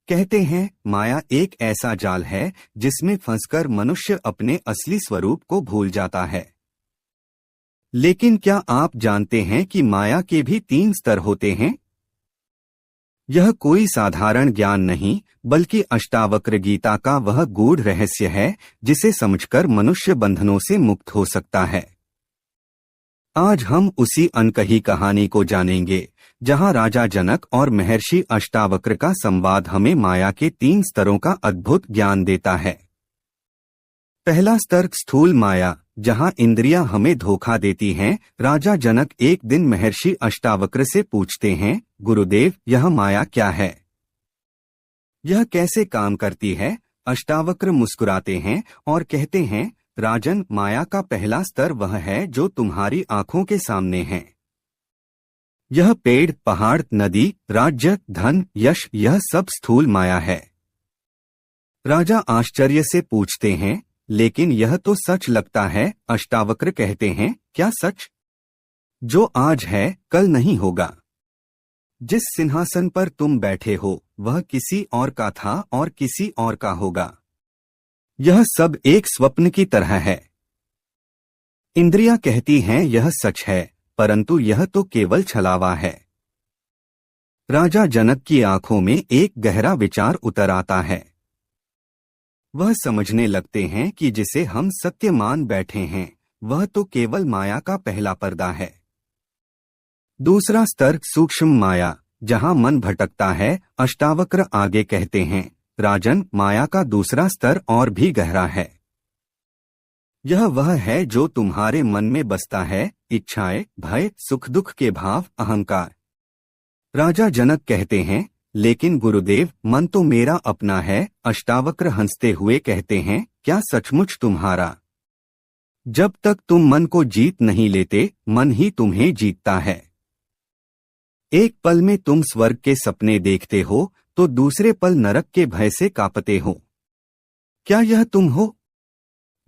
कहते हैं माया एक ऐसा जाल है जिसमें फंसकर मनुष्य अपने असली स्वरूप को भूल जाता है। लेकिन क्या आप जानते हैं कि माया के भी 3 स्तर होते हैं? यह कोई साधारण ज्ञान नहीं बल्कि अष्टावक्र गीता का वह गूढ़ रहस्य है जिसे समझकर मनुष्य बंधनों से मुक्त हो सकता है। आज हम उसी अनकही कहानी को जानेंगे जहां राजा जनक और महर्षि अष्टावक्र का संवाद हमें माया के 3 स्तरों का अद्भुत ज्ञान देता है। पहला स्तर स्थूल माया, जहां इंद्रियां हमें धोखा देती हैं। राजा जनक एक दिन महर्षि अष्टावक्र से पूछते हैं, गुरुदेव, यह माया क्या है? यह कैसे काम करती है? अष्टावक्र मुस्कुराते हैं और कहते हैं, राजन, माया का पहला स्तर वह है जो तुम्हारी आंखों के सामने है। यह पेड़, पहाड़, नदी, राज्य, धन, यश, यह सब स्थूल माया है। राजा आश्चर्य से पूछते हैं, लेकिन यह तो सच लगता है। अष्टावक्र कहते हैं, क्या सच? जो आज है कल नहीं होगा। जिस सिंहासन पर तुम बैठे हो वह किसी और का था और किसी और का होगा। यह सब एक स्वप्न की तरह है। इंद्रियां कहती हैं यह सच है, परंतु यह तो केवल छलावा है। राजा जनक की आंखों में एक गहरा विचार उतर आता है। वह समझने लगते हैं कि जिसे हम सत्य मान बैठे हैं वह तो केवल माया का पहला पर्दा है। दूसरा स्तर सूक्ष्म माया, जहां मन भटकता है। अष्टावक्र आगे कहते हैं, राजन, माया का दूसरा स्तर और भी गहरा है। यह वह है जो तुम्हारे मन में बसता है, इच्छाएं, भय, सुख दुख के भाव, अहंकार। राजा जनक कहते हैं, लेकिन गुरुदेव, मन तो मेरा अपना है। अष्टावक्र हंसते हुए कहते हैं, क्या सचमुच तुम्हारा? जब तक तुम मन को जीत नहीं लेते, मन ही तुम्हें जीतता है। एक पल में तुम स्वर्ग के सपने देखते हो तो दूसरे पल नरक के भय से कांपते हो। क्या यह तुम हो?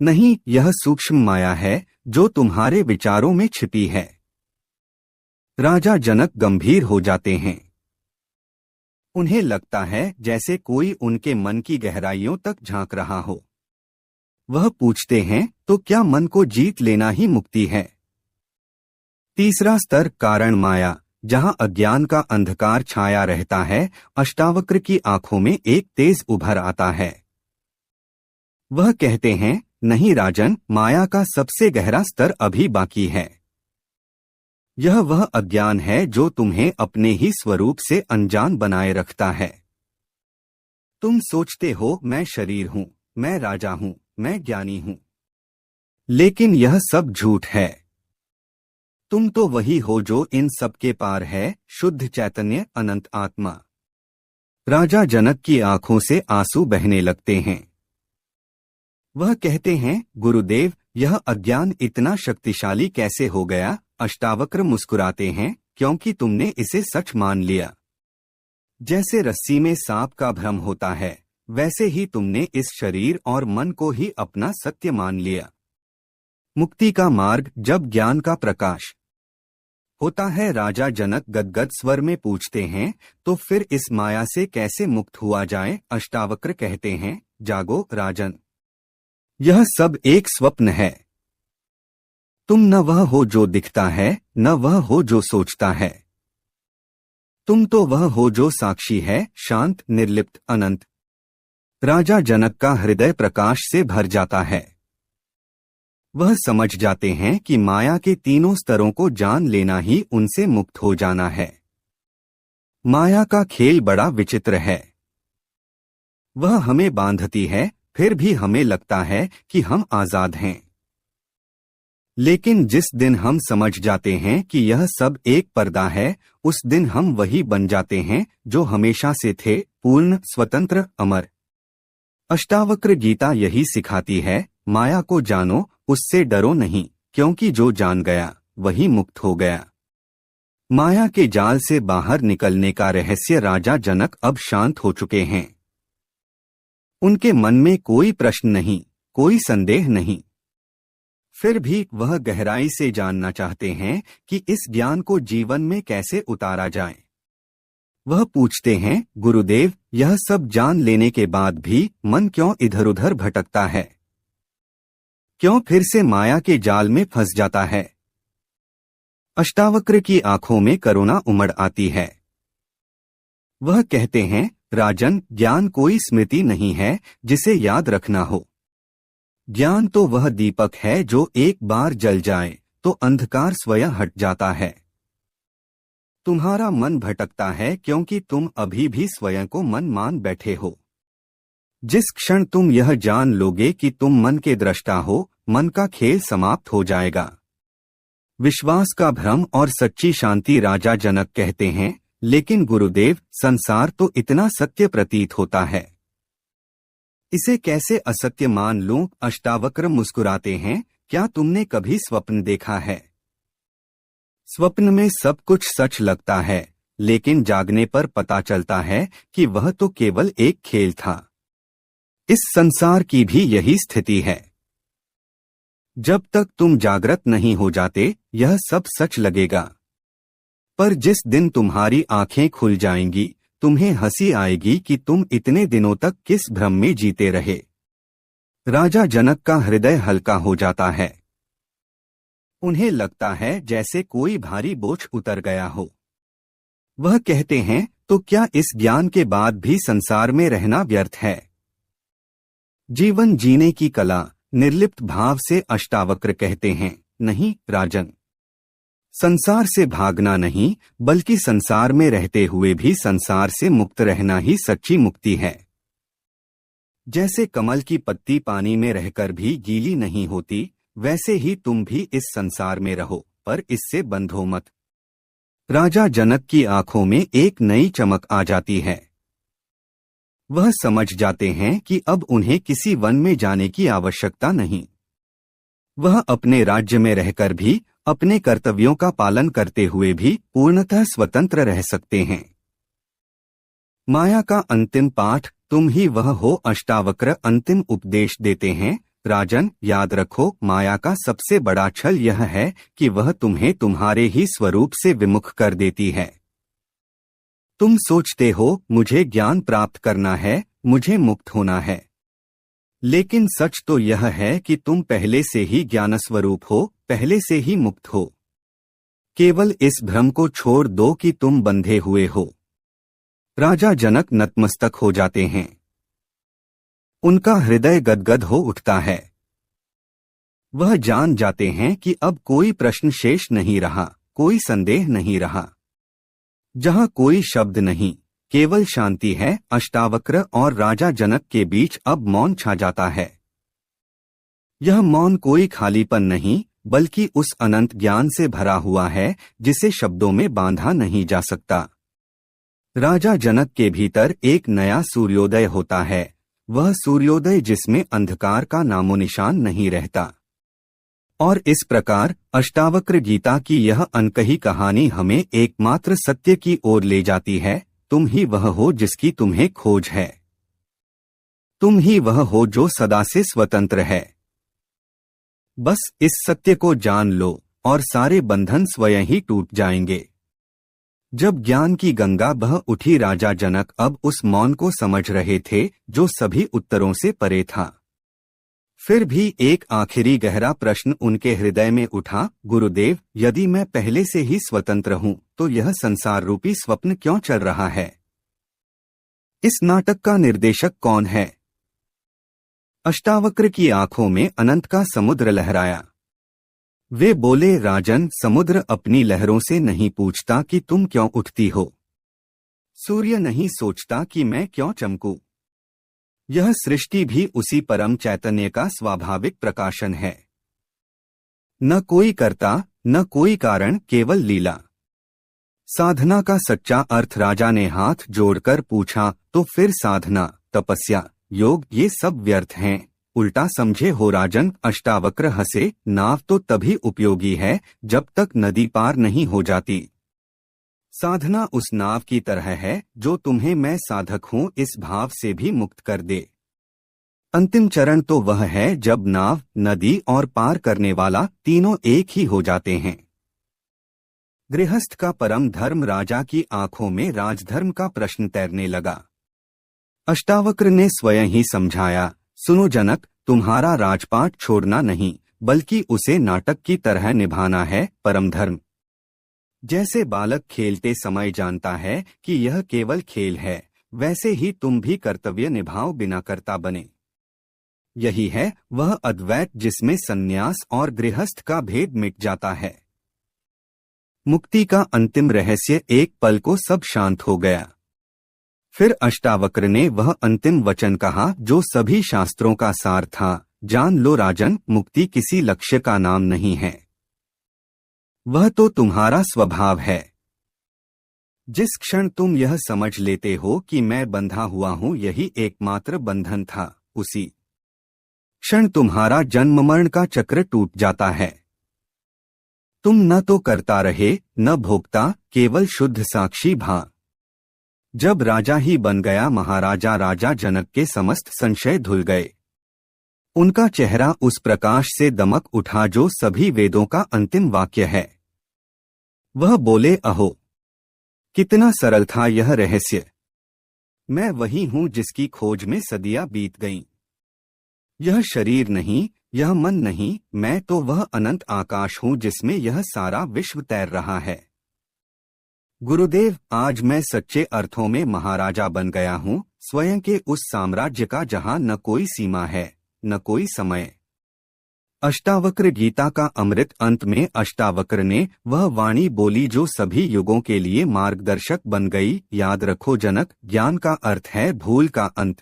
नहीं, यह सूक्ष्म माया है जो तुम्हारे विचारों में छिपी है। राजा जनक गंभीर हो जाते हैं। उन्हें लगता है जैसे कोई उनके मन की गहराइयों तक झांक रहा हो। वह पूछते हैं, तो क्या मन को जीत लेना ही मुक्ति है? तीसरा स्तर कारण माया, जहां अज्ञान का अंधकार छाया रहता है। अष्टावक्र की आंखों में एक तेज उभर आता है। वह कहते हैं, नहीं राजन, माया का सबसे गहरा स्तर अभी बाकी है। यह वह अज्ञान है जो तुम्हें अपने ही स्वरूप से अनजान बनाए रखता है। तुम सोचते हो मैं शरीर हूं, मैं राजा हूं, मैं ज्ञानी हूं। लेकिन यह सब झूठ है। तुम तो वही हो जो इन सब के पार है, शुद्ध चैतन्य, अनंत आत्मा। राजा जनक की आंखों से आंसू बहने लगते हैं। वह कहते हैं, गुरुदेव, यह अज्ञान इतना शक्तिशाली कैसे हो गया? अष्टावक्र मुस्कुराते हैं, क्योंकि तुमने इसे सच मान लिया। जैसे रस्सी में सांप का भ्रम होता है, वैसे ही तुमने इस शरीर और मन को ही अपना सत्य मान लिया। मुक्ति का मार्ग जब ज्ञान का प्रकाश होता है। राजा जनक गदगद स्वर में पूछते हैं, तो फिर इस माया से कैसे मुक्त हुआ जाए? अष्टावक्र कहते हैं, जागो राजन, यह सब एक स्वप्न है। तुम न वह हो जो दिखता है, न वह हो जो सोचता है। तुम तो वह हो जो साक्षी है, शांत, निर्लिप्त, अनंत। राजा जनक का हृदय प्रकाश से भर जाता है। वह समझ जाते हैं कि माया के तीनों स्तरों को जान लेना ही उनसे मुक्त हो जाना है। माया का खेल बड़ा विचित्र है। वह हमें बांधती है, फिर भी हमें लगता है कि हम आजाद हैं। लेकिन जिस दिन हम समझ जाते हैं कि यह सब एक पर्दा है, उस दिन हम वही बन जाते हैं जो हमेशा से थे, पूर्ण, स्वतंत्र, अमर। अष्टावक्र गीता यही सिखाती है, माया को जानो, उससे डरो नहीं, क्योंकि जो जान गया वही मुक्त हो गया। माया के जाल से बाहर निकलने का रहस्य राजा जनक अब शांत हो चुके हैं। उनके मन में कोई प्रश्न नहीं, कोई संदेह नहीं। फिर भी वह गहराई से जानना चाहते हैं कि इस ज्ञान को जीवन में कैसे उतारा जाए। वह पूछते हैं, गुरुदेव, यह सब जान लेने के बाद भी मन क्यों इधर उधर भटकता है? क्यों फिर से माया के जाल में फंस जाता है? अष्टावक्र की आंखों में करुणा उमड़ आती है। वह कहते हैं, राजन, ज्ञान कोई स्मृति नहीं है जिसे याद रखना हो। ज्ञान तो वह दीपक है जो एक बार जल जाए तो अंधकार स्वयं हट जाता है। तुम्हारा मन भटकता है क्योंकि तुम अभी भी स्वयं को मन मान बैठे हो। जिस क्षण तुम यह जान लोगे कि तुम मन के दृष्टा हो, मन का खेल समाप्त हो जाएगा। विश्वास का भ्रम और सच्ची शांति। राजा जनक कहते हैं, लेकिन गुरुदेव, संसार तो इतना सत्य प्रतीत होता है, इसे कैसे असत्य मान लूं? अष्टावक्र मुस्कुराते हैं, क्या तुमने कभी स्वप्न देखा है? स्वप्न में सब कुछ सच लगता है, लेकिन जागने पर पता चलता है कि वह तो केवल एक खेल था। इस संसार की भी यही स्थिति है। जब तक तुम जागृत नहीं हो जाते, यह सब सच लगेगा। पर जिस दिन तुम्हारी आंखें खुल जाएंगी, तुम्हें हंसी आएगी कि तुम इतने दिनों तक किस भ्रम में जीते रहे। राजा जनक का हृदय हल्का हो जाता है। उन्हें लगता है जैसे कोई भारी बोझ उतर गया हो। वह कहते हैं, तो क्या इस ज्ञान के बाद भी संसार में रहना व्यर्थ है? जीवन जीने की कला। निर्लिप्त भाव से अष्टावक्र कहते हैं, नहीं राजन, संसार से भागना नहीं, बल्कि संसार में रहते हुए भी संसार से मुक्त रहना ही सच्ची मुक्ति है। जैसे कमल की पत्ती पानी में रहकर भी गीली नहीं होती, वैसे ही तुम भी इस संसार में रहो, पर इससे बंधो मत। राजा जनक की आंखों में एक नई चमक आ जाती है। वह समझ जाते हैं कि अब उन्हें किसी वन में जाने की आवश्यकता नहीं। वह अपने राज्य में रहकर भी, अपने कर्तव्यों का पालन करते हुए भी पूर्णतः स्वतंत्र रह सकते हैं। माया का अंतिम पाठ, तुम ही वह हो। अष्टावक्र अंतिम उपदेश देते हैं, राजन, याद रखो, माया का सबसे बड़ा छल यह है कि वह तुम्हें तुम्हारे ही स्वरूप से विमुख कर देती है। तुम सोचते हो, मुझे ज्ञान प्राप्त करना है, मुझे मुक्त होना है। लेकिन सच तो यह है कि तुम पहले से ही ज्ञान स्वरूप हो, पहले से ही मुक्त हो। केवल इस भ्रम को छोड़ दो कि तुम बंधे हुए हो। राजा जनक नतमस्तक हो जाते हैं। उनका हृदय गदगद हो उठता है। वह जान जाते हैं कि अब कोई प्रश्न शेष नहीं रहा, कोई संदेह नहीं रहा। जहां कोई शब्द नहीं, केवल शांति है। अष्टावक्र और राजा जनक के बीच अब मौन छा जाता है। यह मौन कोई खालीपन नहीं, बल्कि उस अनंत ज्ञान से भरा हुआ है जिसे शब्दों में बांधा नहीं जा सकता। राजा जनक के भीतर एक नया सूर्योदय होता है, वह सूर्योदय जिसमें अंधकार का नामोनिशान नहीं रहता। और इस प्रकार अष्टावक्र गीता की यह अनकही कहानी हमें एकमात्र सत्य की ओर ले जाती है। तुम ही वह हो जिसकी तुम्हें खोज है। तुम ही वह हो जो सदा से स्वतंत्र है। बस इस सत्य को जान लो और सारे बंधन स्वयं ही टूट जाएंगे। जब ज्ञान की गंगा बह उठी, राजा जनक अब उस मौन को समझ रहे थे जो सभी उत्तरों से परे था। फिर भी एक आखिरी गहरा प्रश्न उनके हृदय में उठा, गुरुदेव, यदि मैं पहले से ही स्वतंत्र हूं, तो यह संसार रूपी स्वप्न क्यों चल रहा है? इस नाटक का निर्देशक कौन है? अष्टावक्र की आंखों में अनंत का समुद्र लहराया। वे बोले, राजन, समुद्र अपनी लहरों से नहीं पूछता कि तुम क्यों उठती हो। सूर्य नहीं सोचता कि मैं क्यों चमकूं। यह सृष्टि भी उसी परम चैतन्य का स्वाभाविक प्रकाशन है। न कोई कर्ता, न कोई कारण, केवल लीला। साधना का सच्चा अर्थ। राजा ने हाथ जोड़कर पूछा, तो फिर साधना, तपस्या, योग, ये सब व्यर्थ हैं, उल्टा समझे हो राजन? अष्टावक्र हंसे, नाव तो तभी उपयोगी है जब तक नदी पार नहीं हो जाती। साधना उस नाव की तरह है जो तुम्हें मैं साधक हूं इस भाव से भी मुक्त कर दे। अंतिम चरण तो वह है जब नाव, नदी और पार करने वाला तीनों एक ही हो जाते हैं। गृहस्थ का परम धर्म राजा की आंखों में राजधर्म का प्रश्न तैरने लगा। अष्टावक्र ने स्वयं ही समझाया, सुनो जनक, तुम्हारा राजपाट छोड़ना नहीं, बल्कि उसे नाटक की तरह निभाना है। परम धर्म जैसे बालक खेलते समय जानता है कि यह केवल खेल है, वैसे ही तुम भी कर्तव्य निभाओ बिना कर्ता बने। यही है वह अद्वैत जिसमें सन्यास और गृहस्थ का भेद मिट जाता है। मुक्ति का अंतिम रहस्य एक पल को सब शांत हो गया। फिर अष्टावक्र ने वह अंतिम वचन कहा जो सभी शास्त्रों का सार था, जान लो राजन, मुक्ति किसी लक्ष्य का नाम नहीं है, वह तो तुम्हारा स्वभाव है। जिस क्षण तुम यह समझ लेते हो कि मैं बंधा हुआ हूं, यही एकमात्र बंधन था, उसी क्षण तुम्हारा जन्म मरण का चक्र टूट जाता है। तुम न तो करता रहे न भोगता, केवल शुद्ध साक्षी भा। जब राजा ही बन गया महाराजा, राजा जनक के समस्त संशय धुल गए। उनका चेहरा उस प्रकाश से दमक उठा जो सभी वेदों का अंतिम वाक्य है। वह बोले, अहो कितना सरल था यह रहस्य। मैं वही हूं जिसकी खोज में सदियां बीत गईं। यह शरीर नहीं, यह मन नहीं, मैं तो वह अनंत आकाश हूं जिसमें यह सारा विश्व तैर रहा है। गुरुदेव, आज मैं सच्चे अर्थों में महाराजा बन गया हूं, स्वयं के उस साम्राज्य का जहां न कोई सीमा है न कोई समय। अष्टावक्र गीता का अमृत। अंत में अष्टावक्र ने वह वाणी बोली जो सभी युगों के लिए मार्गदर्शक बन गई। याद रखो जनक, ज्ञान का अर्थ है भूल का अंत।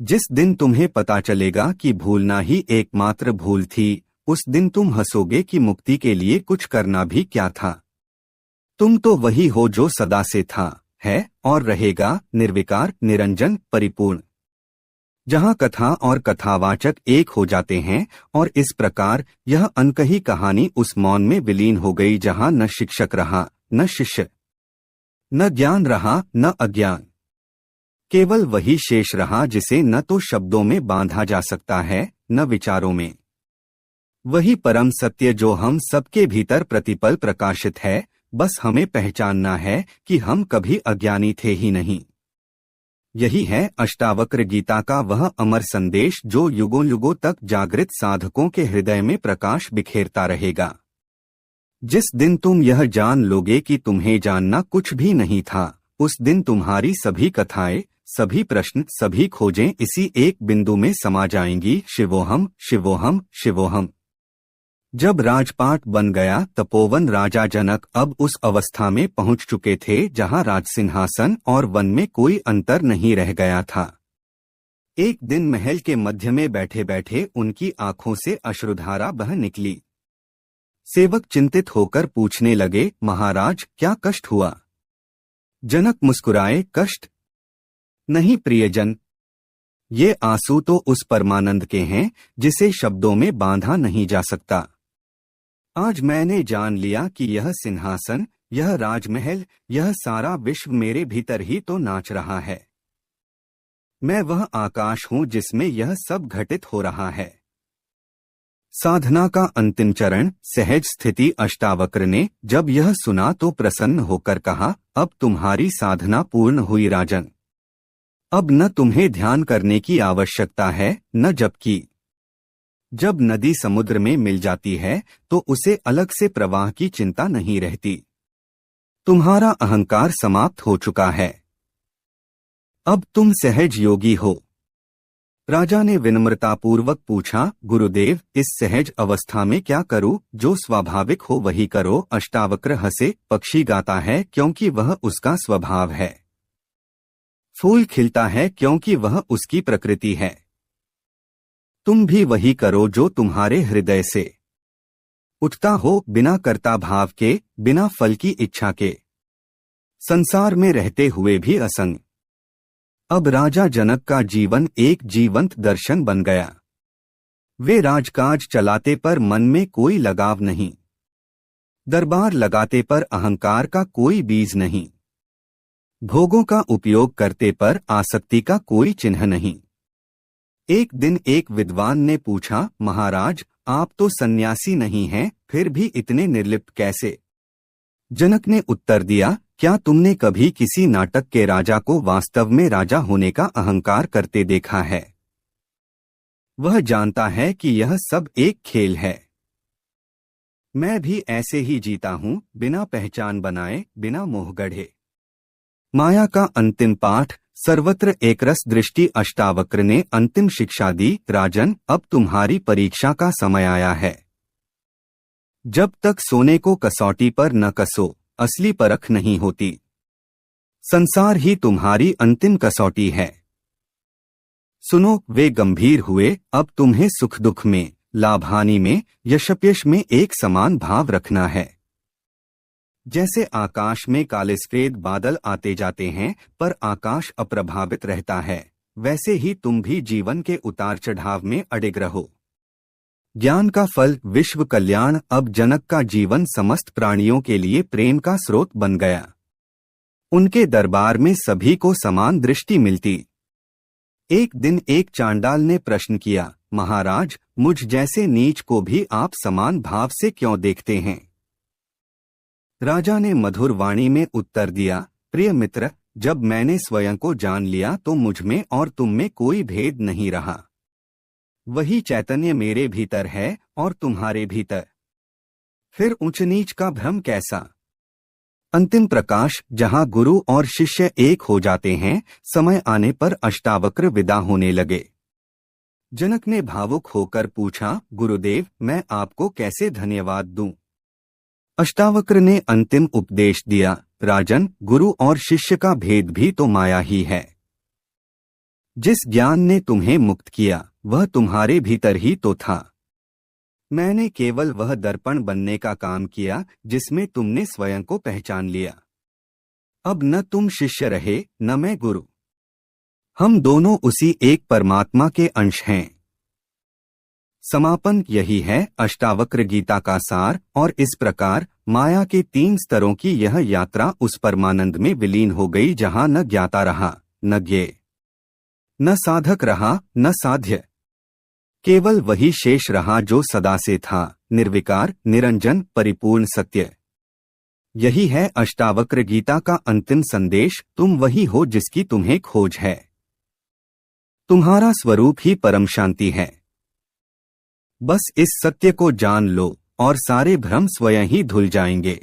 जिस दिन तुम्हें पता चलेगा कि भूलना ही एकमात्र भूल थी, उस दिन तुम हंसोगे कि मुक्ति के लिए कुछ करना भी क्या था। तुम तो वही हो जो सदा से था, है और रहेगा, निर्विकार, निरंजन, परिपूर्ण। जहाँ कथा और कथावाचक एक हो जाते हैं, और इस प्रकार यह अनकही कहानी उस मौन में विलीन हो गई जहाँ न शिक्षक रहा न शिष्य, न ज्ञान रहा न अज्ञान। केवल वही शेष रहा जिसे न तो शब्दों में बांधा जा सकता है न विचारों में। वही परम सत्य जो हम सबके भीतर प्रतिपल प्रकाशित है, बस हमें पहचानना है कि हम कभी अज्ञानी थे ही नहीं। यही है अष्टावक्र गीता का वह अमर संदेश जो युगों युगों तक जागृत साधकों के हृदय में प्रकाश बिखेरता रहेगा। जिस दिन तुम यह जान लोगे कि तुम्हें जानना कुछ भी नहीं था, उस दिन तुम्हारी सभी कथाएं, सभी प्रश्न, सभी खोजें इसी एक बिंदु में समा जाएंगी, शिवोहम शिवोहम शिवोहम। जब राजपाट बन गया, तपोवन राजा जनक अब उस अवस्था में पहुंच चुके थे जहां राजसिंहासन और वन में कोई अंतर नहीं रह गया था। एक दिन महल के मध्य में बैठे बैठे उनकी आंखों से अश्रुधारा बह निकली। सेवक चिंतित होकर पूछने लगे, महाराज क्या कष्ट हुआ? जनक मुस्कुराए, कष्ट नहीं प्रियजन, ये आंसू तो उस परमानंद के हैं जिसे शब्दों में बांधा नहीं जा सकता। आज मैंने जान लिया कि यह सिंहासन, यह राजमहल, यह सारा विश्व मेरे भीतर ही तो नाच रहा है। मैं वह आकाश हूं जिसमें यह सब घटित हो रहा है। साधना का अंतिम चरण, सहज स्थिति। अष्टावक्र ने जब यह सुना तो प्रसन्न होकर कहा, अब तुम्हारी साधना पूर्ण हुई राजन। अब न तुम्हें ध्यान करने की आवश्यकता है न जप की। जब नदी समुद्र में मिल जाती है तो उसे अलग से प्रवाह की चिंता नहीं रहती। तुम्हारा अहंकार समाप्त हो चुका है। अब तुम सहज योगी हो। राजा ने विनम्रतापूर्वक पूछा, गुरुदेव इस सहज अवस्था में क्या करूं? जो स्वाभाविक हो वही करो। अष्टावक्र हंसे, पक्षी गाता है क्योंकि वह उसका स्वभाव है। फूल खिलता है क्योंकि वह उसकी प्रकृति है। तुम भी वही करो जो तुम्हारे हृदय से उठता हो, बिना कर्ता भाव के, बिना फल की इच्छा के, संसार में रहते हुए भी असंग। अब राजा जनक का जीवन एक जीवंत दर्शन बन गया। वे राजकाज चलाते पर मन में कोई लगाव नहीं, दरबार लगाते पर अहंकार का कोई बीज नहीं, भोगों का उपयोग करते पर आसक्ति का कोई चिन्ह नहीं। एक दिन एक विद्वान ने पूछा, महाराज आप तो सन्यासी नहीं हैं, फिर भी इतने निर्लिप्त कैसे? जनक ने उत्तर दिया, क्या तुमने कभी किसी नाटक के राजा को वास्तव में राजा होने का अहंकार करते देखा है? वह जानता है कि यह सब एक खेल है। मैं भी ऐसे ही जीता हूँ, बिना पहचान बनाए, बिना मोह गढ़े। माया का अंतिम पाठ। सर्वत्र एकरस दृष्टि। अष्टावक्र ने अंतिम शिक्षा दी, राजन, अब तुम्हारी परीक्षा का समय आया है। जब तक सोने को कसौटी पर न कसो, असली परख नहीं होती। संसार ही तुम्हारी अंतिम कसौटी है। सुनो, वे गंभीर हुए, अब तुम्हें सुख दुख में, लाभ हानि में, यशप्यश में एक समान भाव रखना है। जैसे आकाश में काले सफेद बादल आते जाते हैं पर आकाश अप्रभावित रहता है, वैसे ही तुम भी जीवन के उतार चढ़ाव में अडिग रहो। ज्ञान का फल विश्व कल्याण। अब जनक का जीवन समस्त प्राणियों के लिए प्रेम का स्रोत बन गया। उनके दरबार में सभी को समान दृष्टि मिलती। एक दिन एक चांडाल ने प्रश्न किया, महाराज, मुझ जैसे नीच को भी आप समान भाव से क्यों देखते हैं? राजा ने मधुर वाणी में उत्तर दिया, प्रिय मित्र, जब मैंने स्वयं को जान लिया तो मुझ में और तुम में कोई भेद नहीं रहा। वही चैतन्य मेरे भीतर है और तुम्हारे भीतर। फिर ऊंच नीच का भ्रम कैसा? अंतिम प्रकाश, जहां गुरु और शिष्य एक हो जाते हैं। समय आने पर अष्टावक्र विदा होने लगे। जनक ने भावुक होकर पूछा, गुरुदेव, मैं आपको कैसे धन्यवाद दूं? अष्टावक्र ने अंतिम उपदेश दिया, राजन, गुरु और शिष्य का भेद भी तो माया ही है। जिस ज्ञान ने तुम्हें मुक्त किया वह तुम्हारे भीतर ही तो था। मैंने केवल वह दर्पण बनने का काम किया जिसमें तुमने स्वयं को पहचान लिया। अब न तुम शिष्य रहे न मैं गुरु। हम दोनों उसी एक परमात्मा के अंश हैं। समापन यही है अष्टावक्र गीता का सार। और इस प्रकार माया के 3 स्तरों की यह यात्रा उस परमानंद में विलीन हो गई जहां न ज्ञाता रहा, न ज्ञेय, न साधक रहा, न साध्य। केवल वही शेष रहा जो सदा से था, निर्विकार, निरंजन, परिपूर्ण सत्य। यही है अष्टावक्र गीता का अंतिम संदेश। तुम वही हो जिसकी तुम्हें खोज है। तुम्हारा स्वरूप ही परम शांति है। बस इस सत्य को जान लो और सारे भ्रम स्वयं ही धुल जाएंगे।